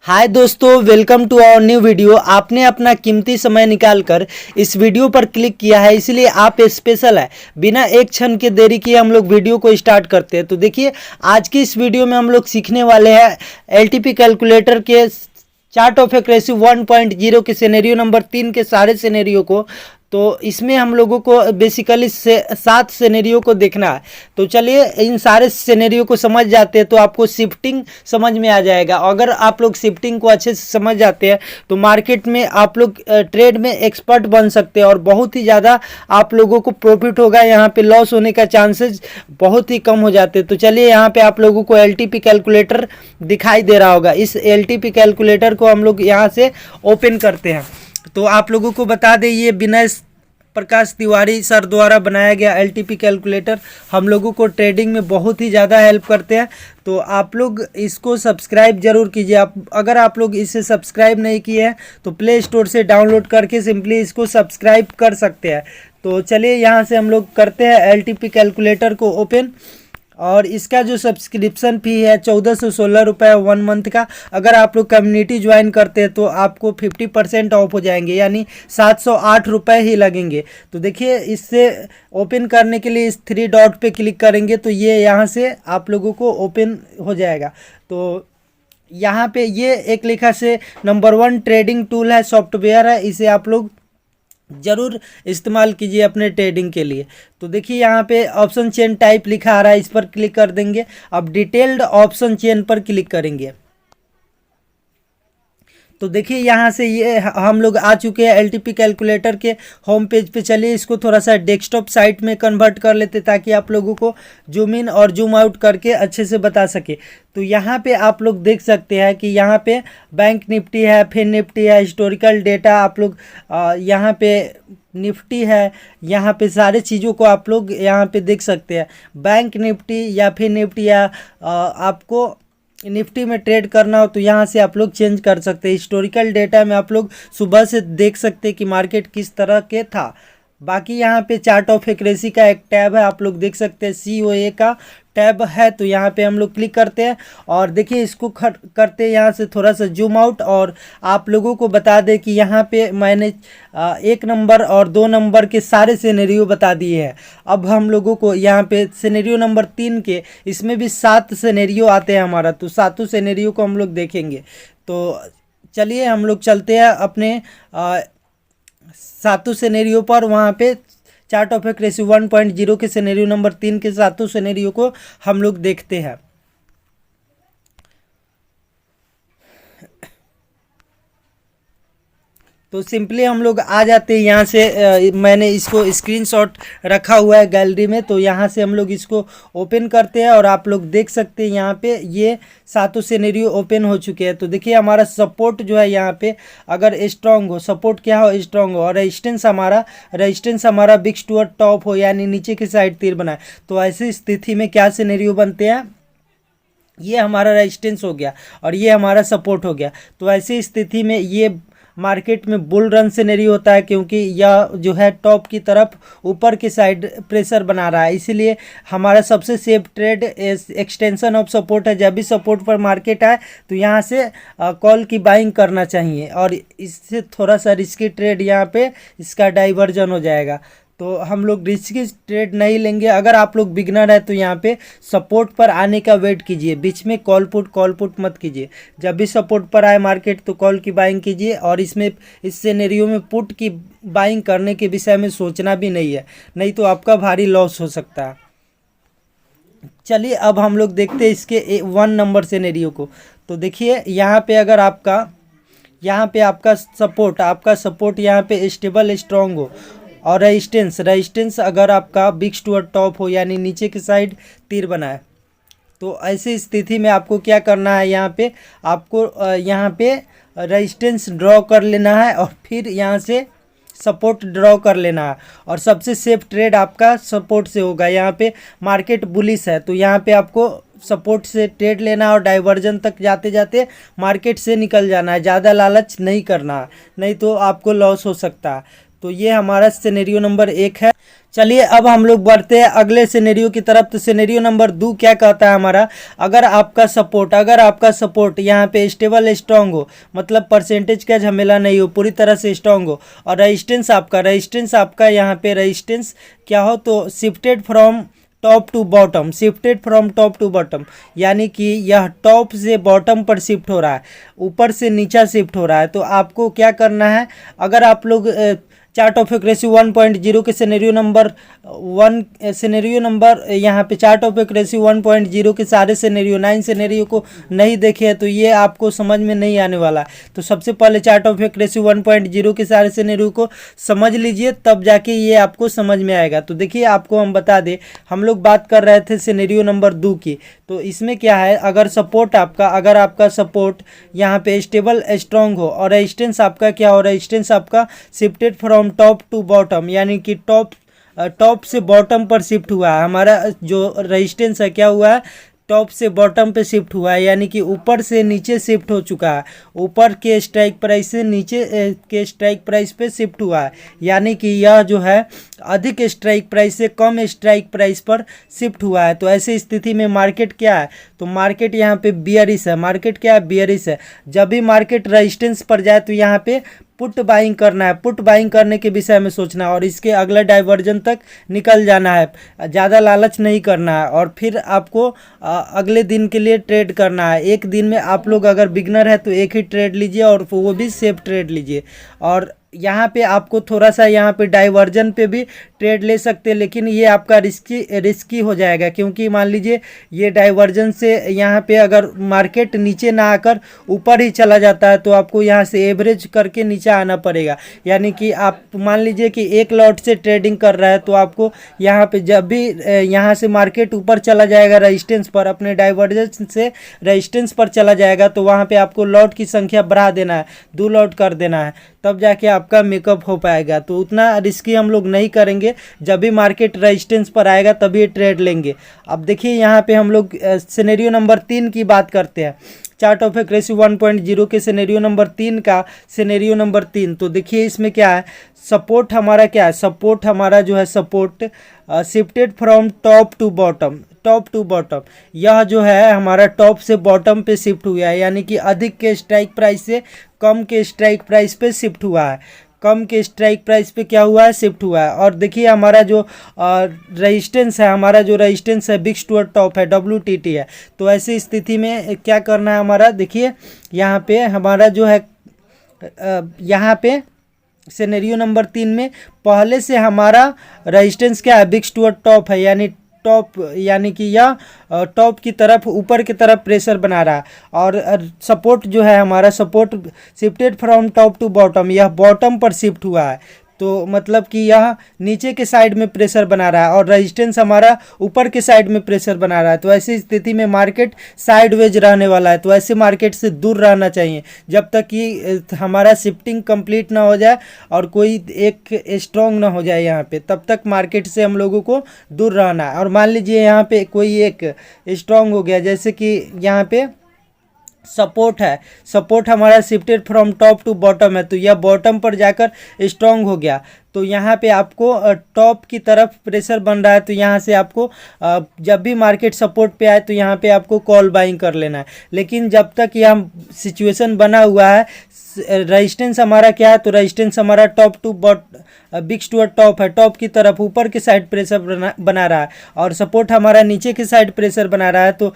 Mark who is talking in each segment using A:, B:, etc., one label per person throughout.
A: हाय दोस्तों, welcome to our new video. आपने अपना कीमती समय निकालकर इस वीडियो पर क्लिक किया है, इसलिए आप स्पेशल है। बिना एक क्षण के देरी किए हम लोग वीडियो को स्टार्ट करते हैं। तो देखिए, आज की इस वीडियो में हम लोग सीखने वाले हैं एलटीपी कैलकुलेटर के चार्ट ऑफ एक्यूरेसी 1.0 के सिनेरियो नंबर 3 के सारे सिनेरियो को। तो इसमें हम लोगों को बेसिकली 7 सिनेरियो को देखना है। तो चलिए इन सारे सिनेरियो को समझ जाते हैं तो आपको शिफ्टिंग समझ में आ जाएगा। अगर आप लोग शिफ्टिंग को अच्छे से समझ जाते हैं तो मार्केट में आप लोग ट्रेड में एक्सपर्ट बन सकते हैं और बहुत ही ज़्यादा आप लोगों को प्रॉफिट होगा। यहाँ पे लॉस होने का चांसेस बहुत ही कम हो जाते हैं। तो चलिए, यहाँ पे आप लोगों को एलटीपी कैलकुलेटर दिखाई दे रहा होगा। इस एलटीपी कैलकुलेटर को हम लोग यहाँ से ओपन करते हैं। तो आप लोगों को बता दें, ये विनय प्रकाश तिवारी सर द्वारा बनाया गया एलटीपी कैलकुलेटर हम लोगों को ट्रेडिंग में बहुत ही ज़्यादा हेल्प करते हैं। तो आप लोग इसको सब्सक्राइब जरूर कीजिए। अगर आप लोग इसे सब्सक्राइब नहीं किए हैं तो प्ले स्टोर से डाउनलोड करके सिंपली इसको सब्सक्राइब कर सकते हैं। तो चलिए, यहाँ से हम लोग करते हैं एलटीपी कैलकुलेटर को ओपन। और इसका जो सब्सक्रिप्शन फ़ी है 1416 रुपये 1 मंथ का। अगर आप लोग कम्युनिटी ज्वाइन करते हैं तो आपको 50% ऑफ हो जाएंगे, यानी 708 रुपये ही लगेंगे। तो देखिए, इससे ओपन करने के लिए इस 3 डॉट पे क्लिक करेंगे तो ये यहाँ से आप लोगों को ओपन हो जाएगा। तो यहाँ पे ये एक लिखा से नंबर 1 ट्रेडिंग टूल है, सॉफ्टवेयर है, इसे आप लोग ज़रूर इस्तेमाल कीजिए अपने ट्रेडिंग के लिए। तो देखिए, यहाँ पे ऑप्शन चेन टाइप लिखा आ रहा है, इस पर क्लिक कर देंगे। अब डिटेल्ड ऑप्शन चेन पर क्लिक करेंगे तो देखिए, यहाँ से ये हम लोग आ चुके हैं एलटीपी कैलकुलेटर के होम पेज पे। चलिए, इसको थोड़ा सा डेस्कटॉप साइट में कन्वर्ट कर लेते ताकि आप लोगों को जूम इन और जूम आउट करके अच्छे से बता सके। तो यहाँ पे आप लोग देख सकते हैं कि यहाँ पे बैंक निफ्टी है, फिर निफ्टी है, हिस्टोरिकल डेटा आप लोग यहाँ पे निफ्टी है। यहाँ पे सारे चीज़ों को आप लोग यहाँ पे देख सकते हैं। बैंक निफ्टी या फिर निफ्टी या आपको निफ्टी में ट्रेड करना हो तो यहाँ से आप लोग चेंज कर सकते हैं। हिस्टोरिकल डेटा में आप लोग सुबह से देख सकते हैं कि मार्केट किस तरह के था। बाकी यहाँ पे चार्ट ऑफ एक्यूरेसी का एक टैब है, आप लोग देख सकते हैं COA का टैब है। तो यहाँ पे हम लोग क्लिक करते हैं और देखिए, इसको करते हैं यहाँ से थोड़ा सा जूम आउट। और आप लोगों को बता दें कि यहाँ पे मैंने 1 नंबर और 2 नंबर के सारे सिनेरियो बता दिए हैं। अब हम लोगों को यहाँ पे सिनेरियो नंबर 3 के इसमें भी 7 सिनेरियो आते हैं हमारा, तो 7 सिनेरियो को हम लोग देखेंगे। तो चलिए, हम लोग चलते हैं अपने 7 सिनेरियो पर। वहाँ पे चार्ट ऑफ एक्यूरेसी 1.0 के सिनेरियो नंबर 3 के 7 सिनेरियो को हम लोग देखते हैं। तो सिंपली हम लोग आ जाते हैं यहाँ से। मैंने इसको स्क्रीनशॉट रखा हुआ है गैलरी में, तो यहाँ से हम लोग इसको ओपन करते हैं और आप लोग देख सकते हैं यहाँ पे ये 7 सिनेरियो ओपन हो चुके हैं। तो देखिए, हमारा सपोर्ट जो है यहाँ पे अगर स्ट्रांग हो, सपोर्ट क्या हो, स्ट्रांग हो, और रेजिस्टेंस हमारा बिग टू टॉप हो, यानी नीचे की साइड तीर बनाए। तो ऐसी स्थिति में क्या सिनेरियो बनते हैं, ये हमारा रेजिस्टेंस हो गया और ये हमारा सपोर्ट हो गया। तो ऐसी स्थिति में ये मार्केट में बुल रन सिनेरियो होता है, क्योंकि यह जो है टॉप की तरफ ऊपर की साइड प्रेशर बना रहा है। इसीलिए हमारा सबसे safe trade extension of support है। जब भी सपोर्ट पर मार्केट आए तो यहाँ से कॉल की बाइंग करना चाहिए, और इससे थोड़ा सा रिस्की ट्रेड यहाँ पे इसका डाइवर्जन हो जाएगा। तो हम लोग रिस्की ट्रेड नहीं लेंगे। अगर आप लोग बिगनर है तो यहाँ पे सपोर्ट पर आने का वेट कीजिए, बीच में कॉल पुट मत कीजिए। जब भी सपोर्ट पर आए मार्केट तो कॉल की बाइंग कीजिए, और इसमें इस सिनेरियो में पुट की बाइंग करने के विषय में सोचना भी नहीं है, नहीं तो आपका भारी लॉस हो सकता है। चलिए, अब हम लोग देखते हैं इसके 1 नंबर सिनेरियो को। तो देखिए, यहाँ पे अगर आपका सपोर्ट यहाँ पे स्टेबल स्ट्रॉन्ग हो, और रेजिस्टेंस अगर आपका बिग टू टॉप हो, यानी नीचे की साइड तीर बनाए। तो ऐसी स्थिति में आपको क्या करना है, यहाँ पे आपको यहाँ पे रेजिस्टेंस ड्रॉ कर लेना है और फिर यहाँ से सपोर्ट ड्रॉ कर लेना है। और सबसे सेफ ट्रेड आपका सपोर्ट से होगा। यहाँ पे मार्केट बुलिश है तो यहाँ पे आपको सपोर्ट से ट्रेड लेना है और डाइवर्जन तक जाते जाते मार्केट से निकल जाना है। ज़्यादा लालच नहीं करना है, नहीं तो आपको लॉस हो सकता है। तो ये हमारा सिनेरियो नंबर 1 है। चलिए अब हम लोग बढ़ते हैं अगले सिनेरियो की तरफ। तो सिनेरियो नंबर 2 क्या कहता है हमारा, अगर आपका सपोर्ट यहाँ पे स्टेबल स्ट्रांग हो, मतलब परसेंटेज का झमेला नहीं हो, पूरी तरह से स्ट्रांग हो, और रजिस्टेंस आपका यहाँ पे रजिस्टेंस क्या हो, तो shifted from top to bottom, यानी कि यह टॉप से बॉटम पर शिफ्ट हो रहा है, ऊपर से नीचा शिफ्ट हो रहा है। तो आपको क्या करना है, अगर आप लोग चार्ट ऑफ एक्यूरेसी 1.0 के सिनेरियो नंबर यहाँ पे चार्ट ऑफ एक्यूरेसी 1.0 के सारे सिनेरियो 9 सिनेरियो को नहीं देखे हैं तो ये आपको समझ में नहीं आने वाला। तो सबसे पहले चार्ट ऑफ एक्यूरेसी 1.0 के सारे सिनेरियो को समझ लीजिए, तब जाके ये आपको समझ में आएगा। तो देखिए आपको हम बता दें, हम लोग बात कर रहे थे सिनेरियो नंबर 2 की। तो इसमें क्या है, अगर आपका सपोर्ट यहाँ पे स्टेबल स्ट्रांग हो और रेजिस्टेंस आपका क्या हो, रेजिस्टेंस आपका shifted from top to bottom, यानी कि टॉप से बॉटम पर शिफ्ट हुआ है। हमारा जो रेजिस्टेंस है क्या हुआ है, टॉप से बॉटम पे शिफ्ट हुआ है, यानी कि ऊपर से नीचे शिफ्ट हो चुका है, ऊपर के स्ट्राइक प्राइस से नीचे के स्ट्राइक प्राइस पे शिफ्ट हुआ है, यानी कि यह जो है अधिक स्ट्राइक प्राइस से कम स्ट्राइक प्राइस पर शिफ्ट हुआ है। तो ऐसी स्थिति में मार्केट क्या है, तो मार्केट यहाँ पे बियरिश है। मार्केट क्या है, बियरिश है। जब भी मार्केट रेजिस्टेंस पर जाए तो यहाँ पे पुट बाइंग करना है, पुट बाइंग करने के विषय में सोचना है और इसके अगला डाइवर्जन तक निकल जाना है, ज़्यादा लालच नहीं करना है और फिर आपको अगले दिन के लिए ट्रेड करना है। एक दिन में आप लोग अगर बिगनर है तो एक ही ट्रेड लीजिए और वो भी सेफ ट्रेड लीजिए। और यहाँ पे आपको थोड़ा सा यहाँ पे डाइवर्जन पे भी ट्रेड ले सकते हैं, लेकिन ये आपका रिस्की हो जाएगा, क्योंकि मान लीजिए ये डाइवर्जन से यहाँ पे अगर मार्केट नीचे ना आकर ऊपर ही चला जाता है तो आपको यहाँ से एवरेज करके नीचे आना पड़ेगा। यानी कि आप मान लीजिए कि एक लॉट से ट्रेडिंग कर रहा है तो आपको यहाँ पे जब भी यहाँ से मार्केट ऊपर चला जाएगा रेजिस्टेंस पर, अपने डाइवर्जन से रेजिस्टेंस पर चला जाएगा, तो वहाँ पे आपको लॉट की संख्या बढ़ा देना है, 2 लॉट कर देना है, तब जाके आपका मेकअप हो पाएगा। तो उतना रिस्की हम लोग नहीं करेंगे, जब भी मार्केट रेजिस्टेंस पर आएगा तभी ट्रेड लेंगे। अब देखिए यहाँ पे हम लोग सिनेरियो नंबर 3 की बात करते हैं, चार्ट ऑफ एक्यूरेसी 1.0 के सिनेरियो नंबर 3 का सिनेरियो नंबर 3। तो देखिए इसमें क्या है, सपोर्ट हमारा क्या है, सपोर्ट हमारा जो है support shifted from top to bottom, यह जो है हमारा टॉप से बॉटम पे शिफ्ट हुआ है, यानी कि अधिक के स्ट्राइक प्राइस से कम के स्ट्राइक प्राइस पे शिफ्ट हुआ है, कम के स्ट्राइक प्राइस पे क्या हुआ है, शिफ्ट हुआ है। और देखिए हमारा जो रेजिस्टेंस है बिग टू टॉप है, WTT है। तो ऐसी स्थिति में क्या करना है हमारा, देखिए यहाँ पे हमारा जो है यहाँ पे सिनेरियो नंबर 3 में पहले से हमारा रेजिस्टेंस क्या है, बिग टू टॉप है, यानी कि यह टॉप की तरफ ऊपर की तरफ प्रेशर बना रहा है। और सपोर्ट जो है हमारा, support shifted from top to bottom, यह बॉटम पर शिफ्ट हुआ है, तो मतलब कि यह नीचे के साइड में प्रेशर बना रहा है और रेजिस्टेंस हमारा ऊपर के साइड में प्रेशर बना रहा है। तो ऐसी स्थिति में मार्केट साइडवेज रहने वाला है, तो ऐसे मार्केट से दूर रहना चाहिए जब तक कि हमारा शिफ्टिंग कंप्लीट ना हो जाए और कोई एक स्ट्रॉन्ग ना हो जाए यहाँ पे, तब तक मार्केट से हम लोगों को दूर रहना है। और मान लीजिए यहाँ पे कोई एक स्ट्रॉन्ग हो गया, जैसे कि यहाँ पे सपोर्ट है, सपोर्ट हमारा shifted from top to bottom है, तो यह बॉटम पर जाकर स्ट्रांग हो गया, तो यहाँ पे आपको टॉप की तरफ प्रेशर बन रहा है, तो यहाँ से आपको जब भी मार्केट सपोर्ट पे आए तो यहाँ पे आपको कॉल बाइंग कर लेना है। लेकिन जब तक यह सिचुएशन बना हुआ है, रेजिस्टेंस हमारा क्या है, तो रेजिस्टेंस हमारा top to big to top है, टॉप की तरफ ऊपर की साइड प्रेशर बना रहा है, और सपोर्ट हमारा नीचे की साइड प्रेशर बना रहा है, तो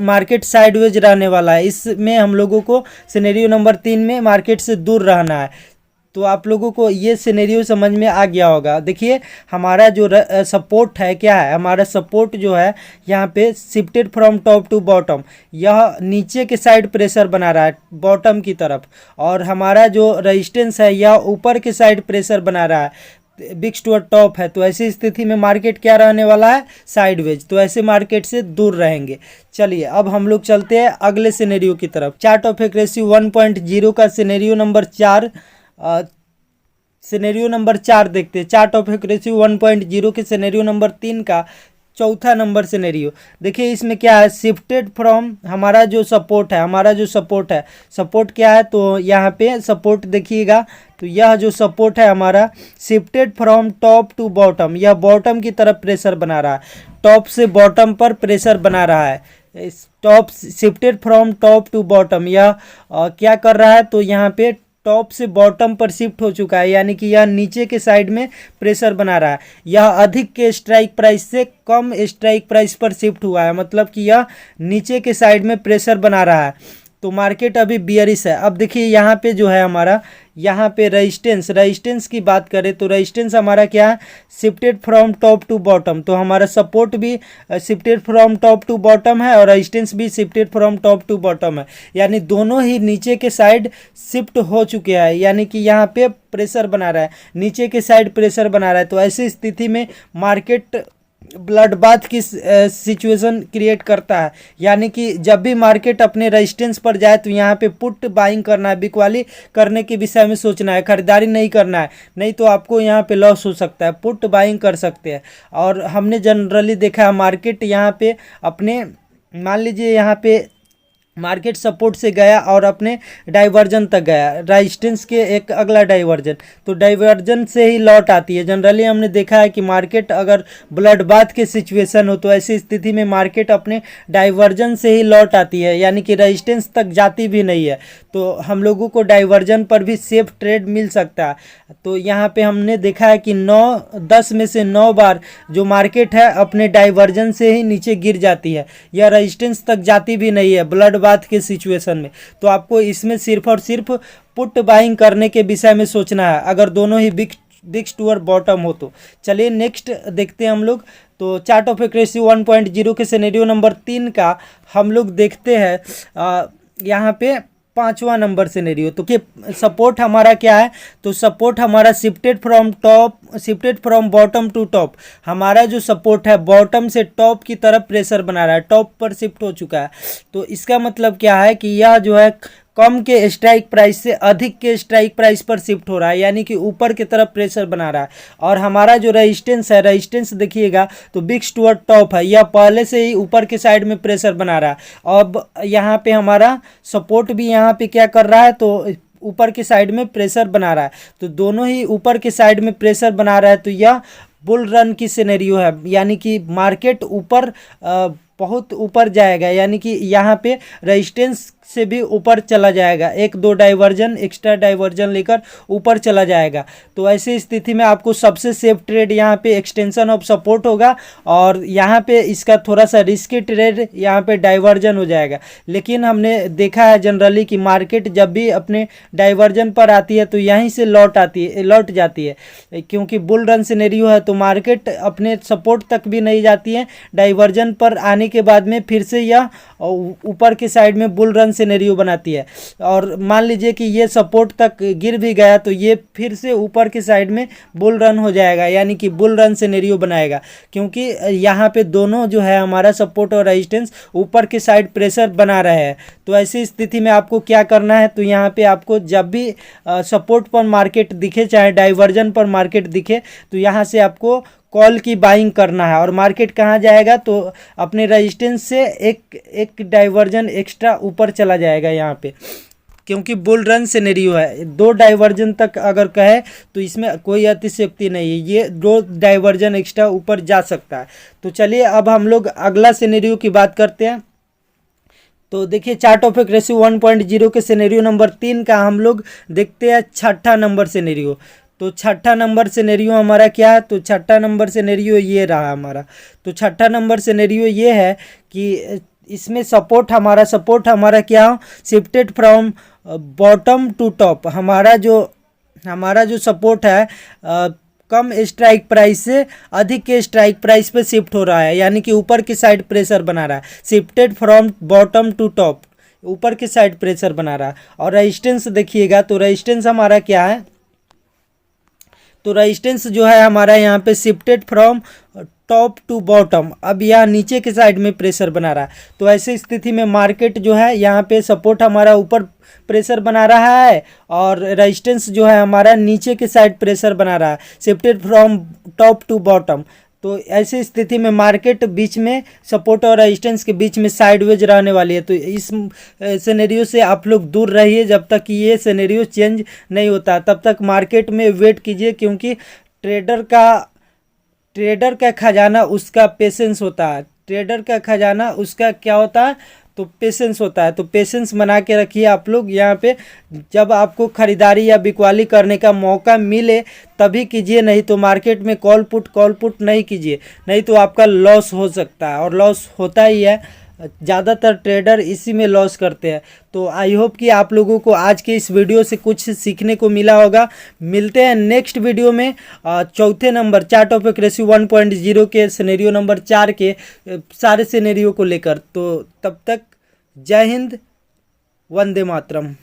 A: मार्केट साइडवेज रहने वाला है। इसमें हम लोगों को सिनेरियो नंबर 3 में मार्केट से दूर रहना है। तो आप लोगों को ये सिनेरियो समझ में आ गया होगा। देखिए हमारा जो सपोर्ट है क्या है, हमारा सपोर्ट जो है यहाँ पे shifted from top to bottom, यह नीचे के साइड प्रेशर बना रहा है बॉटम की तरफ, और हमारा जो रेजिस्टेंस है यह ऊपर के साइड प्रेशर बना रहा है बिग टू टॉप है। तो ऐसी स्थिति में मार्केट क्या रहने वाला है, साइडवेज। तो ऐसे मार्केट से दूर रहेंगे। चलिए अब हम लोग चलते हैं अगले सिनेरियो की तरफ। चार्ट ऑफ एक्यूरेसी 1.0 का सिनेरियो नंबर 4 सिनेरियो नंबर 4 देखते हैं। चार्ट ऑफ एक्यूरेसी 1.0 के सिनेरियो नंबर 3 का चौथा नंबर सिनेरियो। देखिए इसमें क्या है, शिफ्टेड फ्रॉम, हमारा जो सपोर्ट है, सपोर्ट क्या है, तो यहाँ पे सपोर्ट देखिएगा, तो यह जो सपोर्ट है हमारा shifted from top to bottom, यह बॉटम की तरफ प्रेशर बना रहा है, टॉप से बॉटम पर प्रेशर बना रहा है। Top shifted from top to bottom, यह क्या कर रहा है, तो यहाँ पे टॉप से बॉटम पर शिफ्ट हो चुका है, यानी कि यह नीचे के साइड में प्रेशर बना रहा है। यह अधिक के स्ट्राइक प्राइस से कम स्ट्राइक प्राइस पर शिफ्ट हुआ है, मतलब कि यह नीचे के साइड में प्रेशर बना रहा है। तो मार्केट अभी बियरिश है। अब देखिए यहाँ पे जो है हमारा, यहाँ पे रजिस्टेंस की बात करें तो रजिस्टेंस हमारा क्या है, shifted from top to bottom, तो हमारा सपोर्ट भी shifted from top to bottom है और रजिस्टेंस भी shifted from top to bottom है, यानी दोनों ही नीचे के साइड शिफ्ट हो चुके हैं, यानी कि यहाँ पे प्रेशर बना रहा है, नीचे के साइड प्रेशर बना रहा है। तो ऐसी स्थिति में मार्केट ब्लड बाथ की सिचुएशन क्रिएट करता है, यानी कि जब भी मार्केट अपने रेजिस्टेंस पर जाए तो यहाँ पे पुट बाइंग करना है, बिकवाली करने के विषय में सोचना है, खरीदारी नहीं करना है, नहीं तो आपको यहाँ पे लॉस हो सकता है। पुट बाइंग कर सकते हैं। और हमने जनरली देखा है मार्केट यहाँ पे अपने, मान लीजिए यहाँ पे मार्केट सपोर्ट से गया और अपने डाइवर्जन तक गया, रेजिस्टेंस के एक अगला डाइवर्जन, तो डाइवर्जन से ही लौट आती है। जनरली हमने देखा है कि मार्केट अगर ब्लड बाथ के सिचुएशन हो तो ऐसी स्थिति में मार्केट अपने डाइवर्जन से ही लौट आती है, यानी कि रेजिस्टेंस तक जाती भी नहीं है, तो हम लोगों को डाइवर्जन पर भी सेफ ट्रेड मिल सकता है। तो यहाँ पे हमने देखा है कि 10 में से 9 बार जो मार्केट है अपने डाइवर्जन से ही नीचे गिर जाती है, या रेजिस्टेंस तक जाती भी नहीं है ब्लड बात के सिचुएशन में। तो आपको इसमें सिर्फ और सिर्फ पुट बाइंग करने के विषय में सोचना है, अगर दोनों ही बिग टूअर बॉटम हो तो। चलिए नेक्स्ट देखते हैं हम लोग। तो चार्ट ऑफ एक्यूरेसी 1.0 के सिनेरियो नंबर 3 का हम लोग देखते हैं यहाँ पे 5वां नंबर सिनेरियो। तो कि सपोर्ट हमारा क्या है, तो सपोर्ट हमारा shifted from bottom to top, हमारा जो सपोर्ट है बॉटम से टॉप की तरफ प्रेशर बना रहा है, टॉप पर शिफ्ट हो चुका है। तो इसका मतलब क्या है कि यह जो है कम के स्ट्राइक प्राइस से अधिक के स्ट्राइक प्राइस पर शिफ्ट हो रहा है, यानी कि ऊपर की तरफ प्रेशर बना रहा है। और हमारा जो रेजिस्टेंस है, रेजिस्टेंस देखिएगा तो बिग टूअर्ड टॉप है, यह पहले से ही ऊपर के साइड में प्रेशर बना रहा है। अब यहाँ पे हमारा सपोर्ट भी यहाँ पे क्या कर रहा है, तो ऊपर के साइड में प्रेशर बना रहा है, तो दोनों ही ऊपर के साइड में प्रेशर बना रहा है। तो यह बुल रन की सिनेरियो है, यानी कि मार्केट ऊपर बहुत ऊपर जाएगा, यानी कि यहाँ पे रेजिस्टेंस से भी ऊपर चला जाएगा, 1-2 डाइवर्जन एक्स्ट्रा डाइवर्जन लेकर ऊपर चला जाएगा। तो ऐसी स्थिति में आपको सबसे सेफ ट्रेड यहाँ पे एक्सटेंशन ऑफ सपोर्ट होगा, और यहाँ पे इसका थोड़ा सा रिस्की ट्रेड यहाँ पे डाइवर्जन हो जाएगा। लेकिन हमने देखा है जनरली कि मार्केट जब भी अपने डाइवर्जन पर आती है तो यहीं से लौट जाती है, क्योंकि बुल रन सिनेरियो है, तो मार्केट अपने सपोर्ट तक भी नहीं जाती है, डाइवर्जन पर आने के बाद में फिर से यह ऊपर के साइड में बुल रन सिनेरियो बनाती है। और मान लीजिए कि ये सपोर्ट तक गिर भी गया तो ये फिर से ऊपर के साइड में बुल रन हो जाएगा, यानी कि बुल रन सिनेरियो बनाएगा, क्योंकि यहाँ पे दोनों जो है हमारा सपोर्ट और रेजिस्टेंस ऊपर के साइड प्रेशर बना रहे हैं। तो ऐसी स्थिति में आपको क्या करना है, तो यहाँ पे आपको जब भी सपोर्ट पर मार्केट दिखे, चाहे डाइवर्जन पर मार्केट दिखे, तो यहाँ से आपको कॉल की बाइंग करना है। और मार्केट कहाँ जाएगा, तो अपने रेजिस्टेंस से एक डाइवर्जन एक्स्ट्रा ऊपर चला जाएगा यहाँ पे, क्योंकि बुल रन सिनेरियो है। 2 डाइवर्जन तक अगर कहे तो इसमें कोई अतिशयोक्ति नहीं है, ये 2 डाइवर्जन एक्स्ट्रा ऊपर जा सकता है। तो चलिए अब हम लोग अगला सिनेरियो की बात करते हैं। तो देखिए चार्ट ऑफ एक्यूरेसी 1.0 के सिनेरियो नंबर 3 का हम लोग देखते हैं 6ठा नंबर सिनेरियो। तो 6ठा नंबर सिनेरियो हमारा क्या है, तो 6ठा नंबर सिनेरियो ये रहा हमारा। तो 6ठा नंबर सिनेरियो ये है कि इसमें सपोर्ट हमारा क्या, shifted from bottom to top, हमारा जो सपोर्ट है कम स्ट्राइक प्राइस से अधिक के स्ट्राइक प्राइस पे शिफ्ट हो रहा है, यानी कि ऊपर की साइड प्रेशर बना रहा है, shifted from bottom to top, ऊपर की साइड प्रेशर बना रहा है। और रेजिस्टेंस देखिएगा, तो रेजिस्टेंस हमारा क्या है, तो रेजिस्टेंस जो है हमारा यहाँ पे shifted from top to bottom, अब यहाँ नीचे के साइड में प्रेशर बना रहा है। तो ऐसी स्थिति में मार्केट जो है यहाँ पे सपोर्ट हमारा ऊपर प्रेशर बना रहा है और रेजिस्टेंस जो है हमारा नीचे के साइड प्रेशर बना रहा है, shifted from top to bottom. तो ऐसी स्थिति में मार्केट बीच में सपोर्ट और रेजिस्टेंस के बीच में साइडवेज रहने वाली है। तो इस सिनेरियो से आप लोग दूर रहिए, जब तक कि ये सिनेरियो चेंज नहीं होता तब तक मार्केट में वेट कीजिए, क्योंकि ट्रेडर का खजाना उसका पेशेंस होता है। ट्रेडर का खजाना उसका क्या होता है, तो पेशेंस होता है। तो पेशेंस बना के रखिए आप लोग यहाँ पे। जब आपको खरीदारी या बिकवाली करने का मौका मिले तभी कीजिए, नहीं तो मार्केट में कॉल पुट नहीं कीजिए, नहीं तो आपका लॉस हो सकता है, और लॉस होता ही है। ज़्यादातर ट्रेडर इसी में लॉस करते हैं। तो आई होप कि आप लोगों को आज के इस वीडियो से कुछ सीखने को मिला होगा। मिलते हैं नेक्स्ट वीडियो में चौथे नंबर चार्ट ऑफ एक्यूरेसी 1.0 के सिनेरियो नंबर 4 के सारे सिनेरियो को लेकर। तो तब तक जय हिंद, वंदे मातरम।